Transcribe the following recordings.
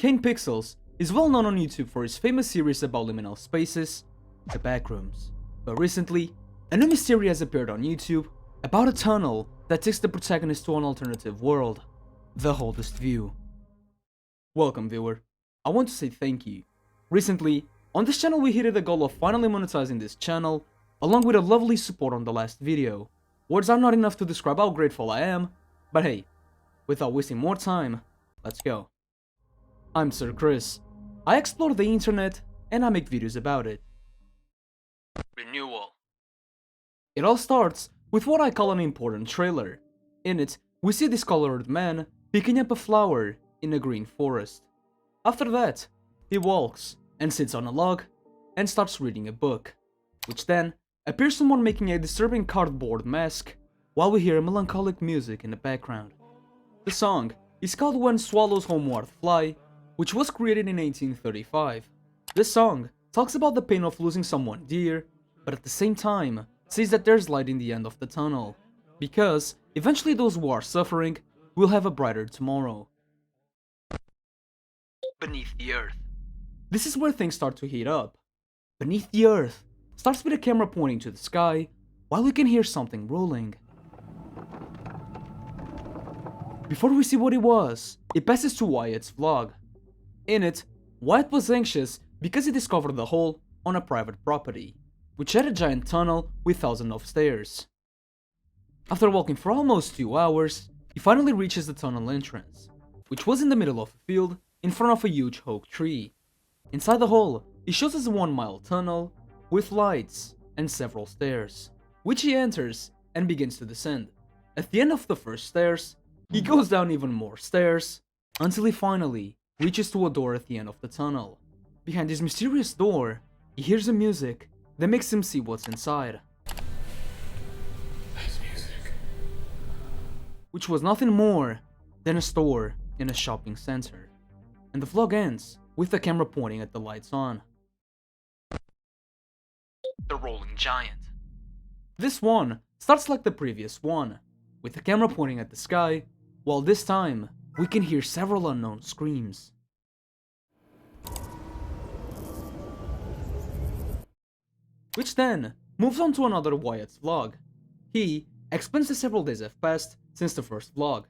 Kane Pixels is well known on YouTube for his famous series about liminal spaces, the Backrooms. But recently, a new mystery has appeared on YouTube about a tunnel that takes the protagonist to an alternative world, the Oldest View. Welcome viewer, I want to say thank you. Recently, on this channel we hit the goal of finally monetizing this channel, along with a lovely support on the last video. Words are not enough to describe how grateful I am, but hey, without wasting more time, let's go. I'm Sir Chris. I explore the internet and I make videos about it. Renewal. It all starts with what I call an important trailer. In it, we see a discolored man picking up a flower in a green forest. After that, he walks and sits on a log and starts reading a book, which then appears someone making a disturbing cardboard mask while we hear melancholic music in the background. The song is called When Swallows Homeward Fly, which was created in 1835. This song talks about the pain of losing someone dear, but at the same time says that there's light in the end of the tunnel, because eventually those who are suffering will have a brighter tomorrow. Beneath the Earth. This is where things start to heat up. Beneath the Earth starts with a camera pointing to the sky, while we can hear something rolling. Before we see what it was, it passes to Wyatt's vlog. In it, Wyatt was anxious because he discovered the hole on a private property, which had a giant tunnel with thousands of stairs. After walking for almost 2 hours, he finally reaches the tunnel entrance, which was in the middle of a field in front of a huge oak tree. Inside the hole, he shows us a 1-mile tunnel with lights and several stairs, which he enters and begins to descend. At the end of the first stairs, he goes down even more stairs until he finally reaches to a door at the end of the tunnel. Behind this mysterious door, he hears a music that makes him see what's inside. Nice music. Which was nothing more than a store in a shopping center. And the vlog ends with the camera pointing at the lights on. The Rolling Giant. This one starts like the previous one, with the camera pointing at the sky, while this time we can hear several unknown screams. Which then moves on to another Wyatt's vlog. He explains that several days have passed since the first vlog,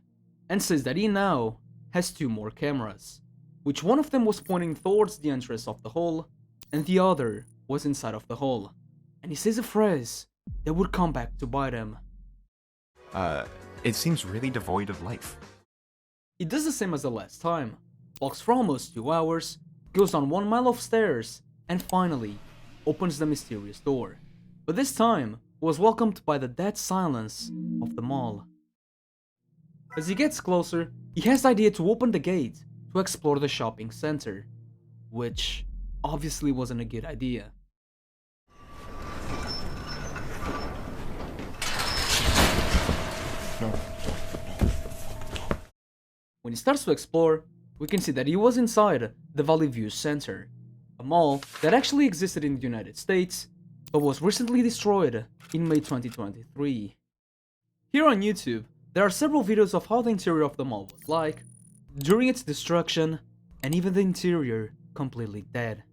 and says that he now has 2 more cameras, which one of them was pointing towards the entrance of the hole, and the other was inside of the hole. And he says a phrase that would come back to bite him. It seems really devoid of life. He does the same as the last time, walks for almost 2 hours, goes down 1 mile of stairs, and finally opens the mysterious door. But this time was welcomed by the dead silence of the mall. As he gets closer, he has the idea to open the gate to explore the shopping center, which obviously wasn't a good idea. When he starts to explore, we can see that he was inside the Valley View Center, a mall that actually existed in the United States, but was recently destroyed in May 2023. Here on YouTube, there are several videos of how the interior of the mall was like during its destruction, and even the interior completely dead.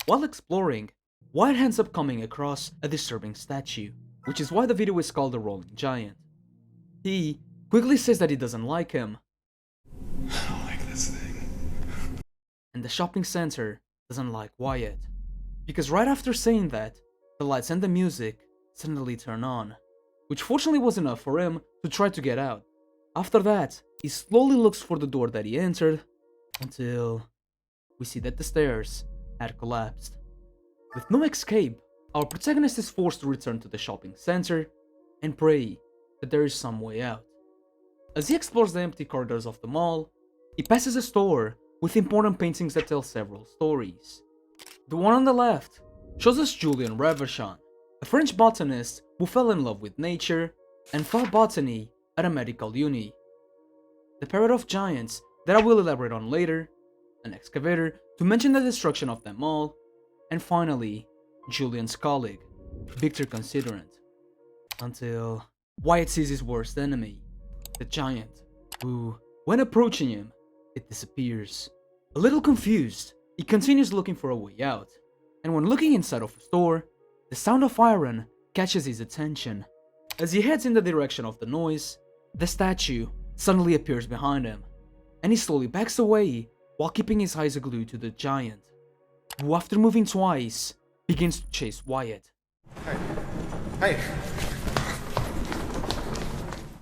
While exploring, Wyatt ends up coming across a disturbing statue, which is why the video is called The Rolling Giant. He quickly says that he doesn't like him, I don't like this thing. and the shopping center doesn't like Wyatt, because right after saying that, the lights and the music suddenly turn on, which fortunately was enough for him to try to get out. After that, he slowly looks for the door that he entered, until we see that the stairs had collapsed. With no escape, our protagonist is forced to return to the shopping center and pray that there is some way out. As he explores the empty corridors of the mall, he passes a store with important paintings that tell several stories. The one on the left shows us Julien Reverchon, a French botanist who fell in love with nature and taught botany at a medical uni. The Parrot of Giants that I will elaborate on later, an excavator to mention the destruction of them all, and finally, Julien's colleague, Victor Considerant, until Wyatt sees his worst enemy, the giant, who, when approaching him, it disappears, A little confused, he continues looking for a way out, and when looking inside of a store, the sound of iron catches his attention. As he heads in the direction of the noise, the statue suddenly appears behind him, and he slowly backs away while keeping his eyes glued to the giant, who after moving twice, begins to chase Wyatt. Hey.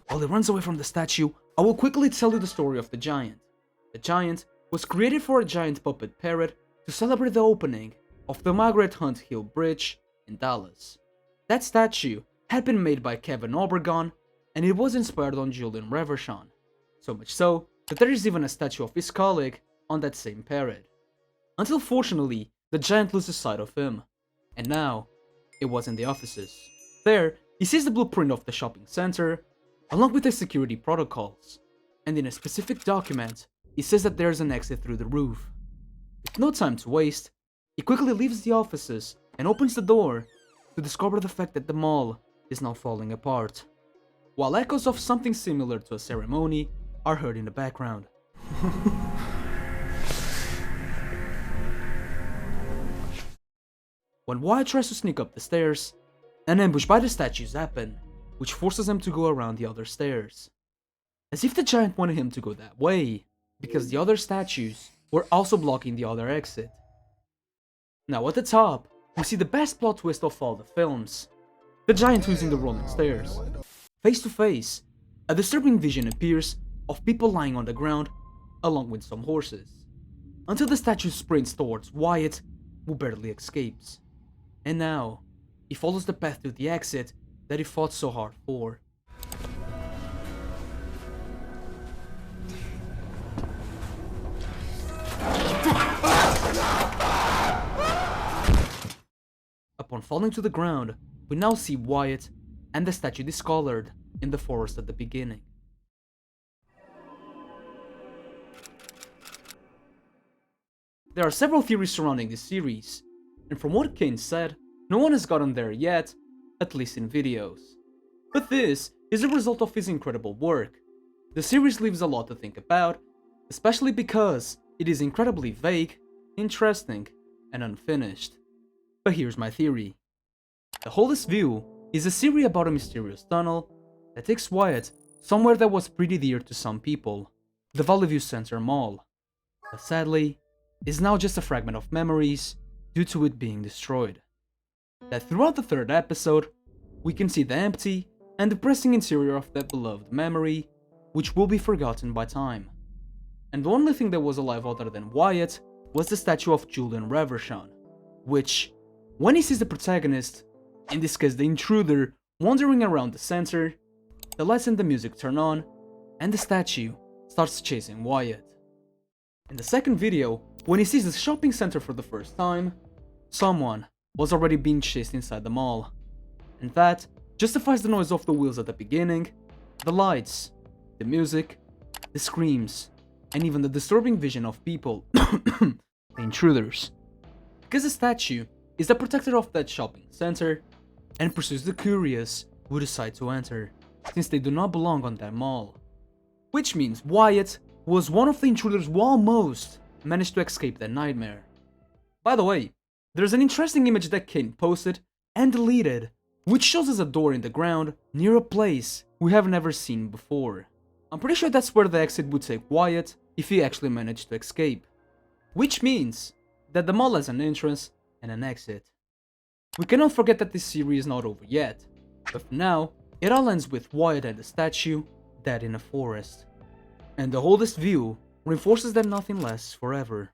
While he runs away from the statue, I will quickly tell you the story of the giant. The giant was created for a giant puppet parrot to celebrate the opening of the Margaret Hunt Hill Bridge in Dallas. That statue had been made by Kevin Obregon, and it was inspired on Julien Reverchon, so much so that there is even a statue of his colleague on that same parrot. Until fortunately, the giant loses sight of him, and now it was in the offices. There, he sees the blueprint of the shopping center, along with the security protocols, and in a specific document, he says that there's an exit through the roof. With no time to waste, he quickly leaves the offices and opens the door to discover the fact that the mall is now falling apart, while echoes of something similar to a ceremony are heard in the background. When Wyatt tries to sneak up the stairs, an ambush by the statues happen, which forces him to go around the other stairs. As if the giant wanted him to go that way, because the other statues were also blocking the other exit. Now at the top, we see the best plot twist of all the films, the giant using the rolling stairs. Face to face, a disturbing vision appears of people lying on the ground, along with some horses, until the statue sprints towards Wyatt, who barely escapes. And now, he follows the path to the exit that he fought so hard for. Upon falling to the ground, we now see Wyatt and the statue discolored in the forest at the beginning. There are several theories surrounding this series, and from what Kane said, no one has gotten there yet, at least in videos. But this is a result of his incredible work. The series leaves a lot to think about, especially because it is incredibly vague, interesting, and unfinished. But here's my theory. The Holdest View is a series about a mysterious tunnel that takes Wyatt somewhere that was pretty dear to some people, the Valley View Center Mall, but sadly, is now just a fragment of memories due to it being destroyed. That throughout the third episode, we can see the empty and depressing interior of that beloved memory, which will be forgotten by time. And the only thing that was alive other than Wyatt was the statue of Julien Reverchon, which, when he sees the protagonist, in this case the intruder, wandering around the center, the lights and the music turn on, and the statue starts chasing Wyatt. In the second video, when he sees the shopping center for the first time, someone was already being chased inside the mall, and that justifies the noise of the wheels at the beginning, the lights, the music, the screams, and even the disturbing vision of people, the intruders. Because the statue is the protector of that shopping center, and pursues the curious who decide to enter, since they do not belong on that mall. Which means Wyatt was one of the intruders who almost managed to escape that nightmare. By the way, there's an interesting image that Kane posted and deleted, which shows us a door in the ground near a place we have never seen before. I'm pretty sure that's where the exit would take Wyatt if he actually managed to escape. Which means that the mall has an entrance and an exit. We cannot forget that this series is not over yet, but for now, it all ends with Wyatt and the statue dead in a forest. And the Holdest View reinforces that nothing lasts forever.